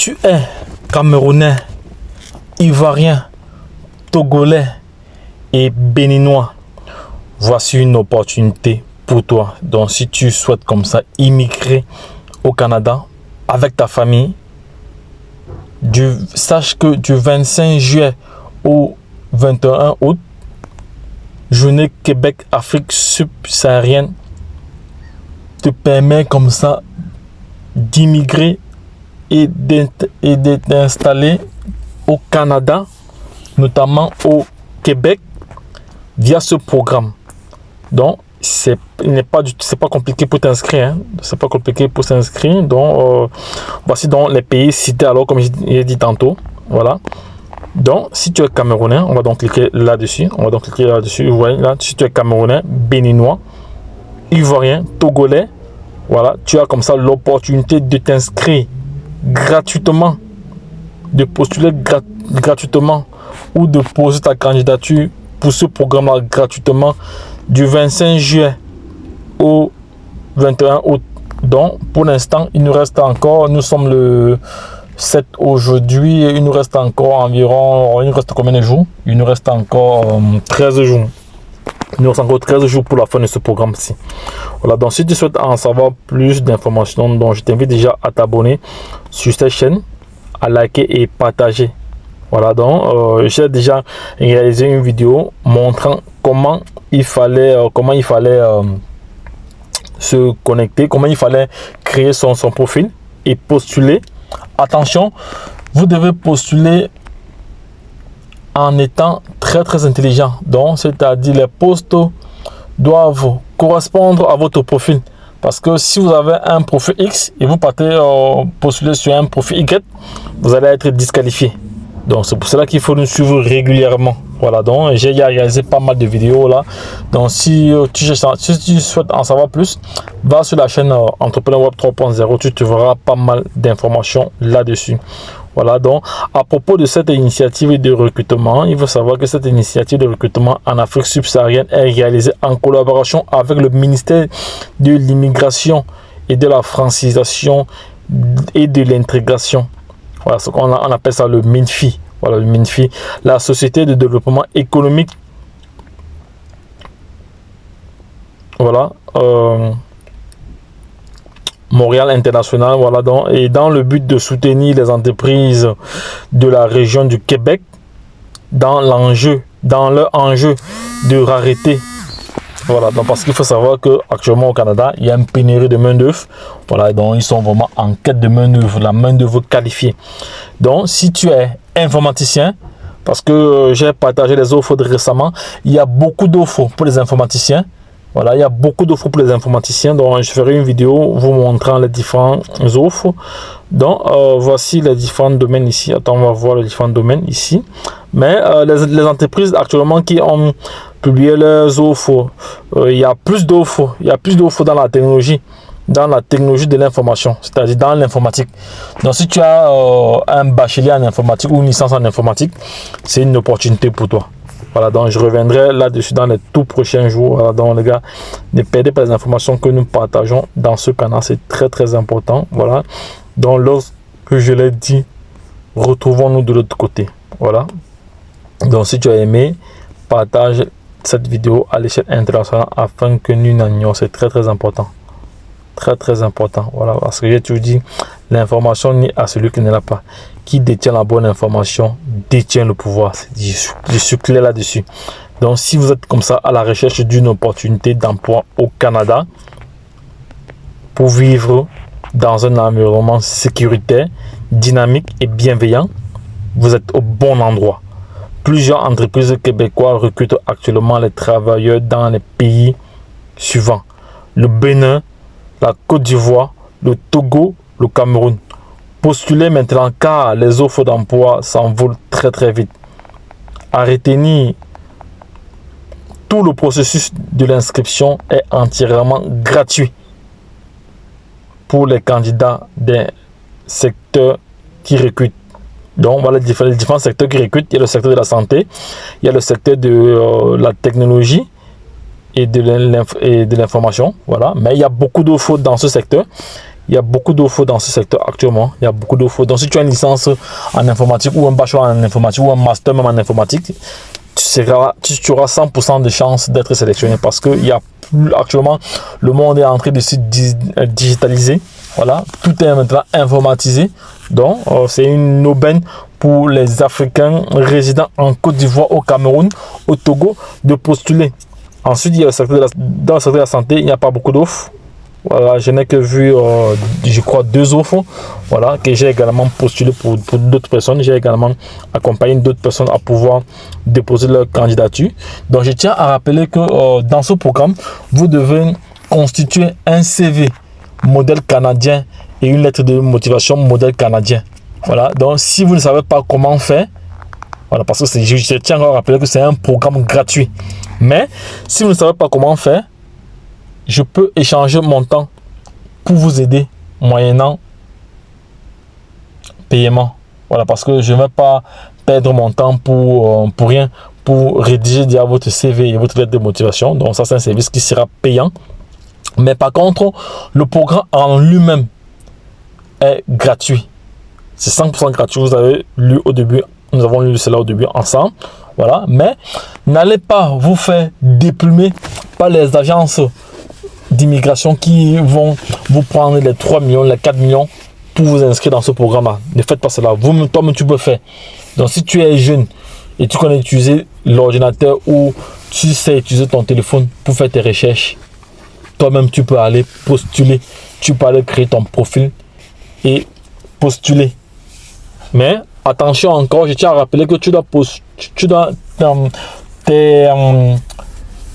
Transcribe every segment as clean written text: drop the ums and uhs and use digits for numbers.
tu es Camerounais, Ivoirien, Togolais et Béninois, voici une opportunité pour toi. Donc si tu souhaites comme ça immigrer au Canada avec ta famille, sache que du 25 juillet au 21 août, Journée Québec Afrique subsaharienne te permet comme ça d'immigrer et d'être installé au Canada, notamment au Québec, via ce programme. Donc c'est pas compliqué pour t'inscrire, hein. C'est pas compliqué pour s'inscrire. Donc voici donc les pays cités, alors comme j'ai dit tantôt. Voilà. Donc si tu es Camerounais, on va donc cliquer là-dessus. Vous voyez là, si tu es Camerounais, Béninois, Ivoirien, Togolais, voilà, tu as comme ça l'opportunité de t'inscrire gratuitement, de postuler gratuitement ou de poser ta candidature pour ce programme-là gratuitement du 25 juillet au 21 août. Donc pour l'instant, il nous reste encore, nous sommes le 7 aujourd'hui, il nous reste encore environ, il nous reste combien de jours? Il nous reste encore 13 jours. Il nous reste encore 13 jours pour la fin de ce programme-ci. Voilà, donc si tu souhaites en savoir plus d'informations, donc je t'invite déjà à t'abonner sur cette chaîne, à liker et partager. Voilà, donc j'ai déjà réalisé une vidéo montrant comment il fallait se connecter, comment il fallait créer son profil et postuler. Attention, vous devez postuler en étant très intelligent. Donc, c'est-à-dire les postes doivent correspondre à votre profil. Parce que si vous avez un profil X et vous partez postuler sur un profil Y, vous allez être disqualifié. Donc c'est pour cela qu'il faut nous suivre régulièrement. Voilà, donc j'ai réalisé pas mal de vidéos là. Donc si tu souhaites en savoir plus, va sur la chaîne Entrepreneur Web 3.0, tu te verras pas mal d'informations là-dessus. Voilà, donc à propos de cette initiative de recrutement, il faut savoir que cette initiative de recrutement en Afrique subsaharienne est réalisée en collaboration avec le ministère de l'immigration et de la francisation et de l'intégration. Voilà, ce qu'on appelle ça le MINFI. Voilà, le MINFI, la Société de développement économique. Voilà, Montréal International. Voilà, donc, et dans le but de soutenir les entreprises de la région du Québec dans leur enjeu de rareté. Voilà, donc parce qu'il faut savoir qu'actuellement au Canada, il y a une pénurie de main-d'œuvre. Voilà, donc ils sont vraiment en quête de main-d'œuvre, la main-d'œuvre qualifiée. Donc, si tu es informaticien, parce que j'ai partagé les offres récemment, il y a beaucoup d'offres pour les informaticiens. Voilà, il y a beaucoup d'offres pour les informaticiens. Donc, je ferai une vidéo vous montrant les différentes offres. Donc, voici les différents domaines ici. Attends, on va voir les différents domaines ici. Mais les entreprises actuellement qui ont publié leurs offres, il y a plus d'offres. Il y a plus d'offres dans la technologie de l'information, c'est-à-dire dans l'informatique. Donc, si tu as un bachelier en informatique ou une licence en informatique, c'est une opportunité pour toi. Voilà, donc je reviendrai là-dessus dans les tout prochains jours. Voilà, donc les gars, ne perdez pas les informations que nous partageons dans ce canal, c'est très important. Voilà, donc lorsque je l'ai dit, retrouvons-nous de l'autre côté. Voilà, donc si tu as aimé, partage cette vidéo à l'échelle internationale afin que nous n'ignorons, c'est très important. Très important. Voilà, parce que j'ai toujours dit, l'information n'est à celui qui ne l'a pas. Qui détient la bonne information détient le pouvoir. Je suis clair là-dessus. Donc si vous êtes comme ça à la recherche d'une opportunité d'emploi au Canada pour vivre dans un environnement sécuritaire, dynamique et bienveillant, vous êtes au bon endroit. Plusieurs entreprises québécoises recrutent actuellement les travailleurs dans les pays suivants: le Bénin, la Côte d'Ivoire, le Togo, le Cameroun. Postulez maintenant car les offres d'emploi s'envolent très vite. À retenir, tout le processus de l'inscription est entièrement gratuit pour les candidats des secteurs qui recrutent. Donc voilà les différents secteurs qui recrutent. Il y a le secteur de la santé, il y a le secteur de la technologie et de l'information. Voilà, mais il y a beaucoup d'offres dans ce secteur Il y a beaucoup d'offres dans ce secteur actuellement. Il y a beaucoup d'offres. Donc, si tu as une licence en informatique ou un bachelor en informatique ou un master même en informatique, tu auras 100% de chances d'être sélectionné parce que actuellement, le monde est en train de se digitaliser. Voilà, tout est maintenant informatisé. Donc, c'est une aubaine pour les Africains résidant en Côte d'Ivoire, au Cameroun, au Togo, de postuler. Ensuite, il y a dans le secteur de la santé, il n'y a pas beaucoup d'offres. Voilà, je n'ai que vu, je crois, 2 offres. Voilà, que j'ai également postulé pour d'autres personnes. J'ai également accompagné d'autres personnes à pouvoir déposer leur candidature. Donc, je tiens à rappeler que dans ce programme, vous devez constituer un CV modèle canadien et une lettre de motivation modèle canadien. Voilà, donc si vous ne savez pas comment faire, voilà, parce que je tiens à rappeler que c'est un programme gratuit. Mais si vous ne savez pas comment faire, je peux échanger mon temps pour vous aider moyennant paiement. Voilà, parce que je ne vais pas perdre mon temps pour rien, pour rédiger déjà votre CV et votre lettre de motivation. Donc ça, c'est un service qui sera payant. Mais par contre, le programme en lui-même est gratuit. C'est 100% gratuit. Vous avez lu au début, nous avons lu cela au début ensemble. Voilà, mais n'allez pas vous faire déplumer par les agences d'immigration qui vont vous prendre les 3 millions, les 4 millions pour vous inscrire dans ce programme-là. Ne faites pas cela. Toi-même, tu peux faire. Donc, si tu es jeune et tu connais utiliser l'ordinateur ou tu sais utiliser ton téléphone pour faire tes recherches, toi-même, tu peux aller postuler. Tu peux aller créer ton profil et postuler. Mais attention encore, je tiens à rappeler que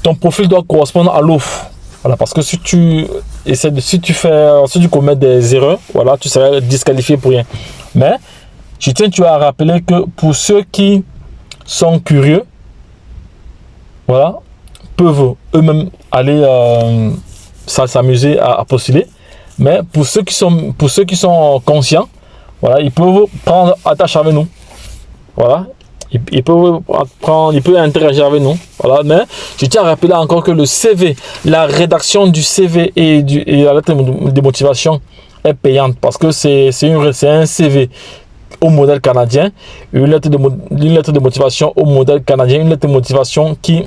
ton profil doit correspondre à l'offre. Voilà, parce que si tu commets des erreurs, voilà, tu seras disqualifié pour rien. Mais je tiens à rappeler que pour ceux qui sont curieux, voilà, peuvent eux-mêmes aller s'amuser à postuler. Mais pour ceux qui sont conscients, voilà, ils peuvent prendre attache avec nous. Voilà. Ils peuvent interagir avec nous. Voilà. Mais je tiens à rappeler encore que le CV, la rédaction du CV et la lettre de motivation est payante parce que c'est un CV au modèle canadien, une lettre de motivation au modèle canadien, une lettre de motivation qui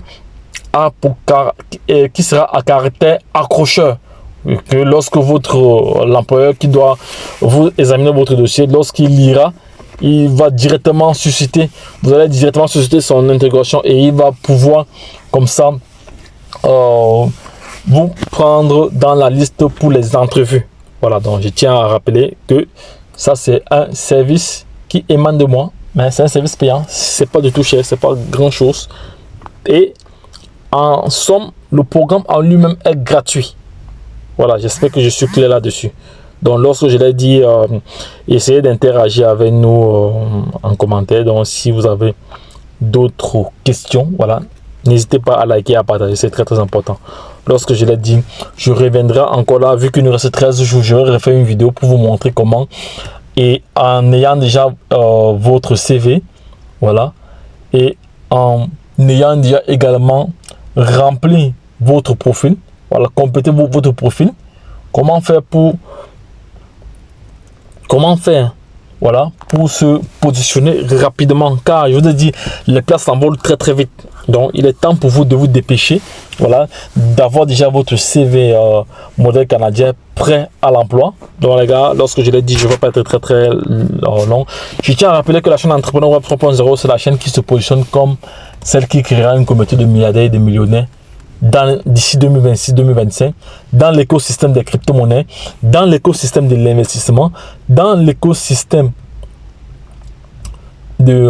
sera à caractère accrocheur. Que lorsque l'employeur qui doit vous examiner votre dossier, lorsqu'il lira, il va directement susciter, vous allez directement susciter son intégration et il va pouvoir comme ça vous prendre dans la liste pour les entrevues. Voilà, donc je tiens à rappeler que ça c'est un service qui émane de moi, mais c'est un service payant, c'est pas du tout cher, c'est pas grand chose et en somme le programme en lui-même est gratuit. Voilà, j'espère que je suis clair là-dessus. Donc, lorsque je l'ai dit, essayez d'interagir avec nous en commentaire. Donc, si vous avez d'autres questions, voilà, n'hésitez pas à liker et à partager. C'est très, très important. Lorsque je l'ai dit, je reviendrai encore là. Vu qu'il nous reste 13 jours, je vais refaire une vidéo pour vous montrer comment. Et en ayant déjà votre CV, voilà, et en ayant déjà également rempli votre profil, voilà, complétez votre profil. Comment faire voilà, pour se positionner rapidement, car je vous ai dit, les places s'envolent très très vite. Donc il est temps pour vous de vous dépêcher, voilà, d'avoir déjà votre CV modèle canadien prêt à l'emploi. Donc les gars, lorsque je l'ai dit, je ne vais pas être très très long. Je tiens à rappeler que la chaîne Entrepreneur Web 3.0, c'est la chaîne qui se positionne comme celle qui créera une communauté de milliardaires et de millionnaires d'ici 2026-2025, dans l'écosystème des crypto-monnaies, dans l'écosystème de l'investissement, dans l'écosystème du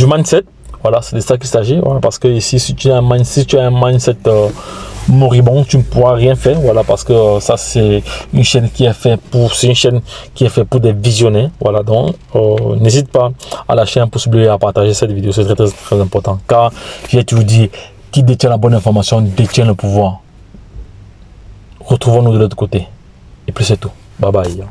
mindset. Voilà, c'est de ça qu'il s'agit. Voilà, parce que ici, si tu as un mindset moribond, tu ne pourras rien faire. Voilà, parce que ça, c'est une chaîne qui est faite pour des visionnaires. Voilà, donc n'hésite pas à lâcher un pouce bleu et à partager cette vidéo. C'est très, très, très important. Car j'ai toujours dit, qui détient la bonne information détient le pouvoir. Retrouvons-nous de l'autre côté. Et puis c'est tout. Bye bye.